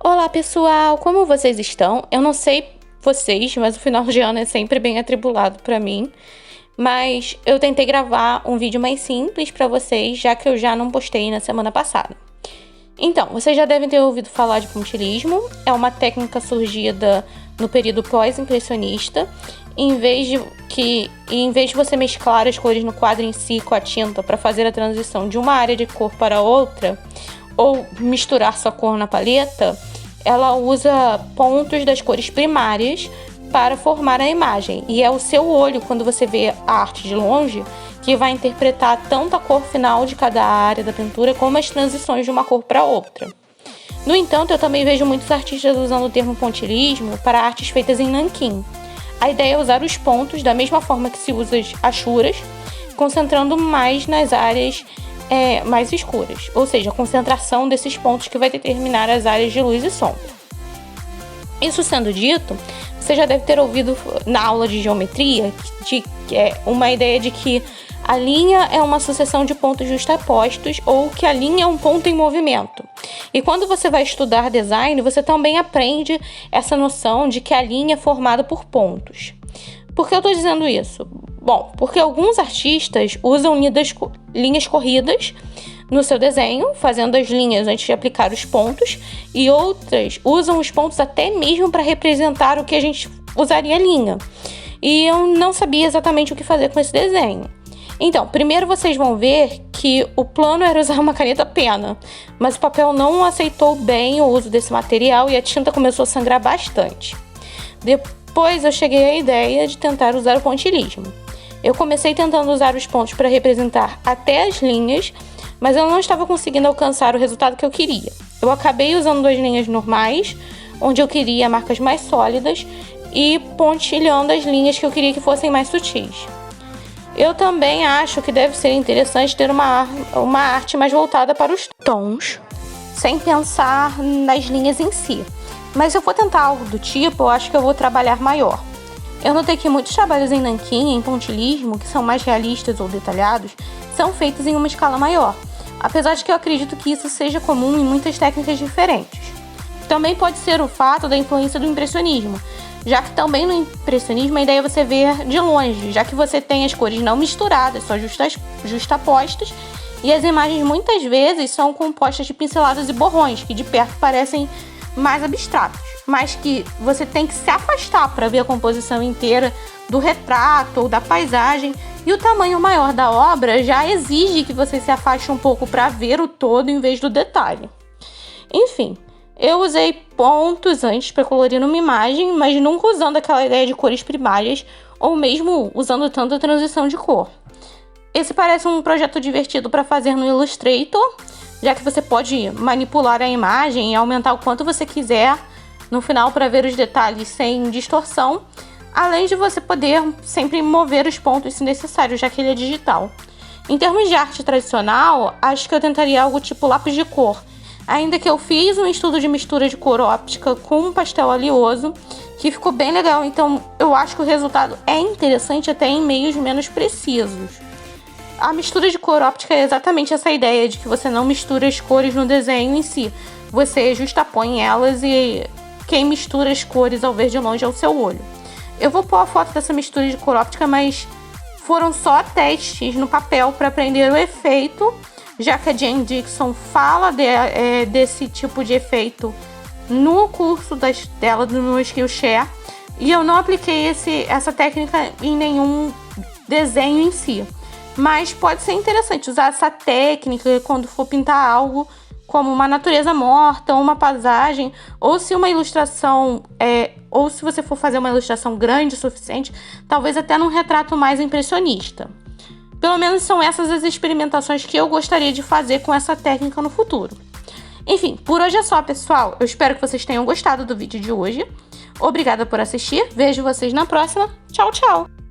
Olá pessoal, como vocês estão? Eu não sei vocês, mas o final de ano é sempre bem atribulado pra mim. Mas eu tentei gravar um vídeo mais simples pra vocês, já que eu já não postei na semana passada. Então, vocês já devem ter ouvido falar de pontilhismo. É uma técnica surgida no período pós-impressionista. Em vez de você mesclar as cores no quadro em si com a tinta para fazer a transição de uma área de cor para outra, ou misturar sua cor na paleta, ela usa pontos das cores primárias para formar a imagem. E é o seu olho, quando você vê a arte de longe, que vai interpretar tanto a cor final de cada área da pintura como as transições de uma cor para outra. No entanto, eu também vejo muitos artistas usando o termo pontilhismo para artes feitas em nanquim. A ideia é usar os pontos da mesma forma que se usa as achuras, concentrando mais nas áreas mais escuras, ou seja, a concentração desses pontos que vai determinar as áreas de luz e sombra. Isso sendo dito, você já deve ter ouvido na aula de geometria uma ideia de que a linha é uma sucessão de pontos justapostos ou que a linha é um ponto em movimento. E quando você vai estudar design, você também aprende essa noção de que a linha é formada por pontos. Por que eu estou dizendo isso? Bom, porque alguns artistas usam linhas corridas no seu desenho, fazendo as linhas antes de aplicar os pontos, e outras usam os pontos até mesmo para representar o que a gente usaria a linha. E eu não sabia exatamente o que fazer com esse desenho. Então, primeiro vocês vão ver que o plano era usar uma caneta pena, mas o papel não aceitou bem o uso desse material e a tinta começou a sangrar bastante. Depois eu cheguei à ideia de tentar usar o pontilhismo. Eu comecei tentando usar os pontos para representar até as linhas, mas eu não estava conseguindo alcançar o resultado que eu queria. Eu acabei usando as linhas normais, onde eu queria marcas mais sólidas, e pontilhando as linhas que eu queria que fossem mais sutis. Eu também acho que deve ser interessante ter uma arte mais voltada para os tons, sem pensar nas linhas em si. Mas se eu for tentar algo do tipo, eu acho que eu vou trabalhar maior. Eu notei que muitos trabalhos em nanquim, em pontilhismo, que são mais realistas ou detalhados, são feitos em uma escala maior, apesar de que eu acredito que isso seja comum em muitas técnicas diferentes. Também pode ser o fato da influência do impressionismo, já que também no impressionismo a ideia é você ver de longe, já que você tem as cores não misturadas, só justapostas, e as imagens muitas vezes são compostas de pinceladas e borrões, que de perto parecem mais abstratos, mas que você tem que se afastar para ver a composição inteira do retrato ou da paisagem, e o tamanho maior da obra já exige que você se afaste um pouco para ver o todo em vez do detalhe. Enfim, eu usei pontos antes para colorir numa imagem, mas nunca usando aquela ideia de cores primárias ou mesmo usando tanta transição de cor. Esse parece um projeto divertido para fazer no Illustrator, já que você pode manipular a imagem e aumentar o quanto você quiser no final para ver os detalhes sem distorção, além de você poder sempre mover os pontos se necessário, já que ele é digital. Em termos de arte tradicional, acho que eu tentaria algo tipo lápis de cor, ainda que eu fiz um estudo de mistura de cor óptica com um pastel oleoso, que ficou bem legal, então eu acho que o resultado é interessante até em meios menos precisos. A mistura de cor óptica é exatamente essa ideia de que você não mistura as cores no desenho em si, você justapõe elas e quem mistura as cores ao ver de longe é o seu olho. Eu vou pôr a foto dessa mistura de cor óptica, mas foram só testes no papel para aprender o efeito, já que a Jane Dixon fala desse tipo de efeito no curso dela no Skillshare, e eu não apliquei essa técnica em nenhum desenho em si. Mas pode ser interessante usar essa técnica quando for pintar algo como uma natureza morta, ou uma paisagem, ou se uma ilustração, ou se você for fazer uma ilustração grande o suficiente, talvez até num retrato mais impressionista. Pelo menos são essas as experimentações que eu gostaria de fazer com essa técnica no futuro. Enfim, por hoje é só, pessoal. Eu espero que vocês tenham gostado do vídeo de hoje. Obrigada por assistir. Vejo vocês na próxima. Tchau, tchau!